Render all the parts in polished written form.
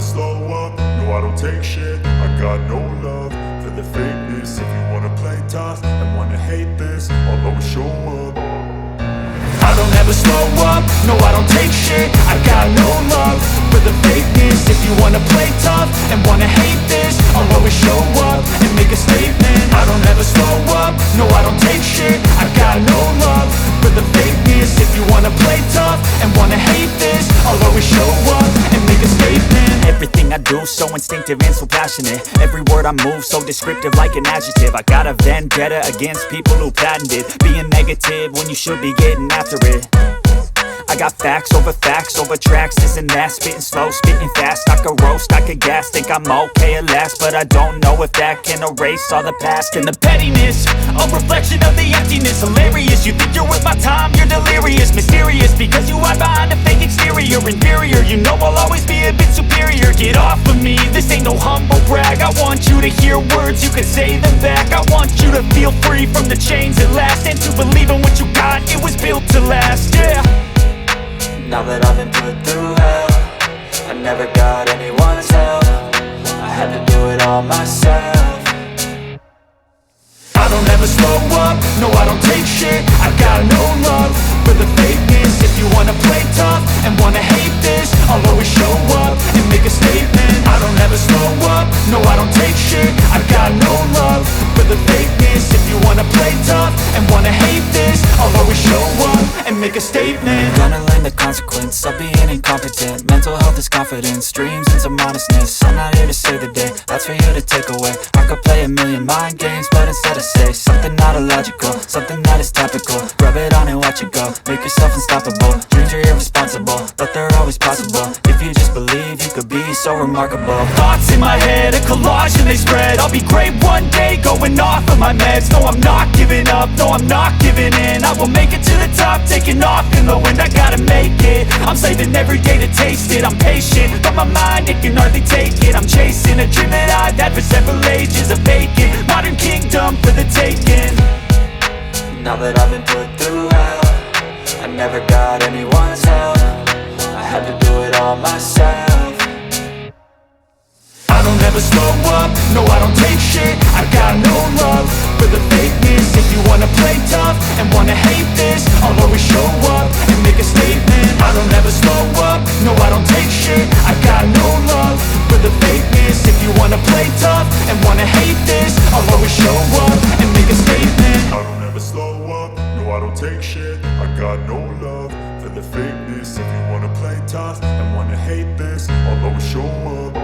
slow up, no I don't take shit. I got no love for the fakeness. If you wanna play tough and wanna hate this, I'll always show up. I don't ever slow up, no I don't take shit. I got no love for the fakeness. If you wanna play tough and wanna hate this, I'll always show up and make a statement. I don't ever slow up, no I don't take shit. I got no love for the fakeness. If you wanna play tough and wanna hate this, I'll always show up and make a statement. Everything I do so instinctive and so passionate. Every word I move so descriptive like an adjective. I got a vendetta against people who patented being negative when you should be getting after it. I got facts over tracks, this and that. Spitting slow, spitting fast. I could roast, I could gas. Think I'm okay at last, but I don't know if that can erase all the past. And the pettiness, a reflection of the emptiness. Hilarious, you think you're worth my time, you're delirious. Mysterious, because you hide behind a fake exterior. Inferior, you know I'll always be a bit superior. Get off of me, this ain't no humble brag. I want you to hear words, you can say them back. I want you to feel free from the chains at last, and to believe in what you got, it was built to last, yeah. Now that I've been put through hell, I never got anyone's help. I had to do it all myself. I don't ever slow up, no I don't take shit. I got no love for the fakeness. If you wanna play tough and wanna hate this, I'll always show up and make a statement. I don't ever slow up, no I don't take shit. I got no love for the fakeness. If you wanna play tough and wanna hate this, I'll always show up and make a statement. Gonna learn the consequence of being incompetent. Mental health is confidence, dreams and some modestness. I'm not here to save the day, that's for you to take away. I could play a million mind games, but instead I say something not illogical, something that is topical. Rub it on and watch it go, make yourself unstoppable. Dreams are irresponsible, but they're always possible. If you just believe, you could be so remarkable. Thoughts in my head, a collage and they spread. I'll be great one day, going off of my meds. No, I'm not giving up, no, I'm not giving in. I will make it to the top, taking off in the wind. I gotta make it, I'm saving every day to taste it. I'm patient, but my mind, it can hardly take it. I'm chasing a dream that I've had for several ages. A vacant, modern kingdom for the taking. Now that I've been put through hell, I never got anyone's help. I had to do it all myself. I don't ever slow up, no I don't take shit. I got no love for the fakeness. If you wanna play tough and wanna hate this, I'll always show up and make a statement. I don't ever slow up, no I don't take shit. I got no love for the fakeness. If you wanna play tough and wanna hate this, I'll always show up and make a statement. I don't ever slow up, no I don't take shit. I got no love for the fakeness. If you wanna play tough and wanna hate this, I'll always show up.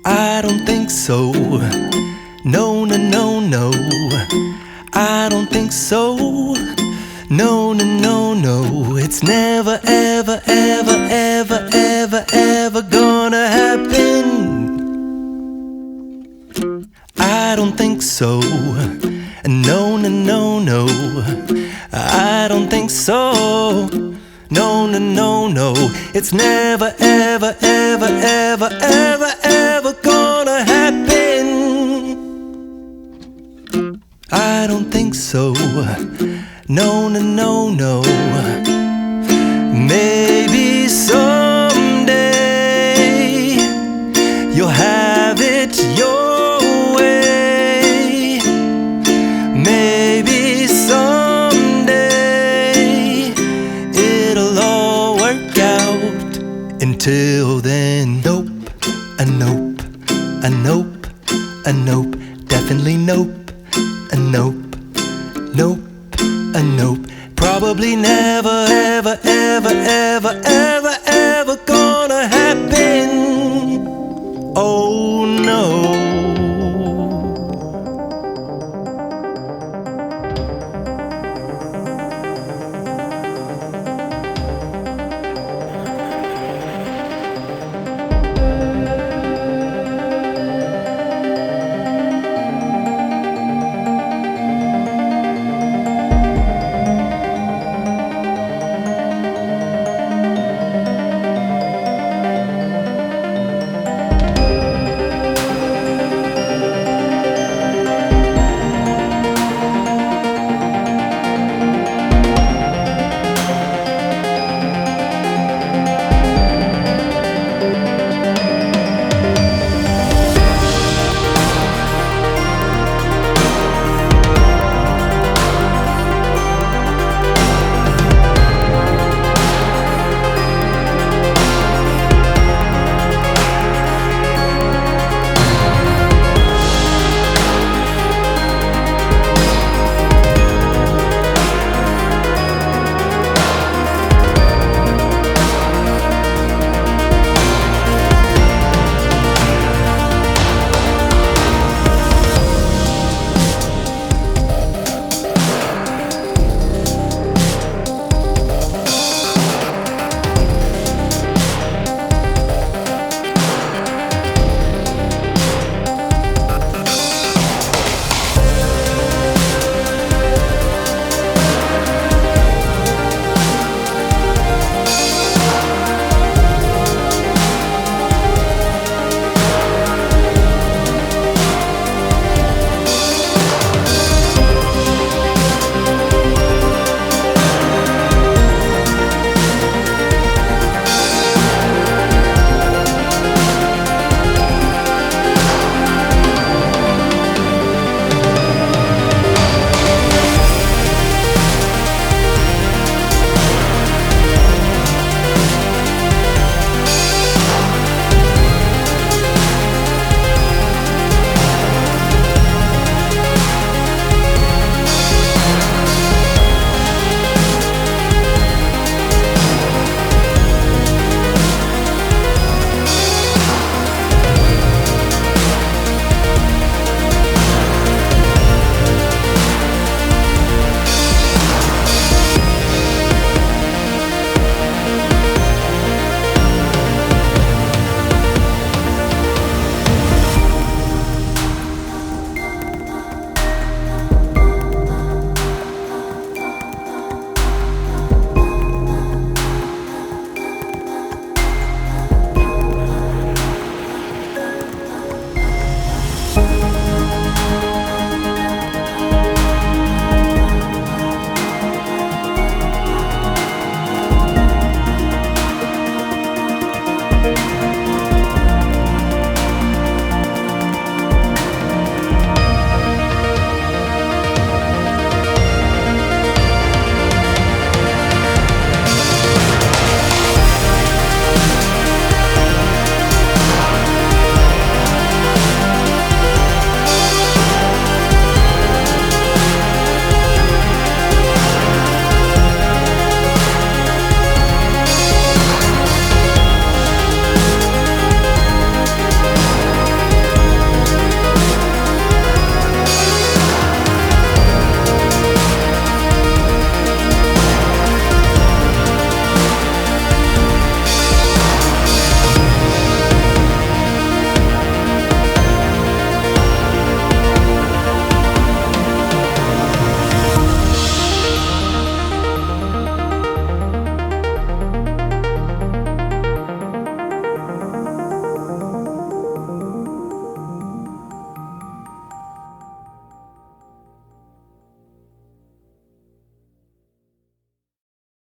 I don't think so. No, no, no, no. I don't think so. No, no, no, no. It's never, ever, ever, ever, ever, ever gonna happen. I don't think so. No, no, no, no. I don't think so. No, no, no, no. It's never, ever, ever, ever, ever, ever gonna happen. I don't think so. No, no, no, no. Maybe someday you'll have it your way. Maybe someday it'll all work out. Until then, nope, a nope, a nope, a nope, definitely nope, a nope, nope, a nope. Probably never, ever, ever, ever, ever, ever gonna happen. Oh no.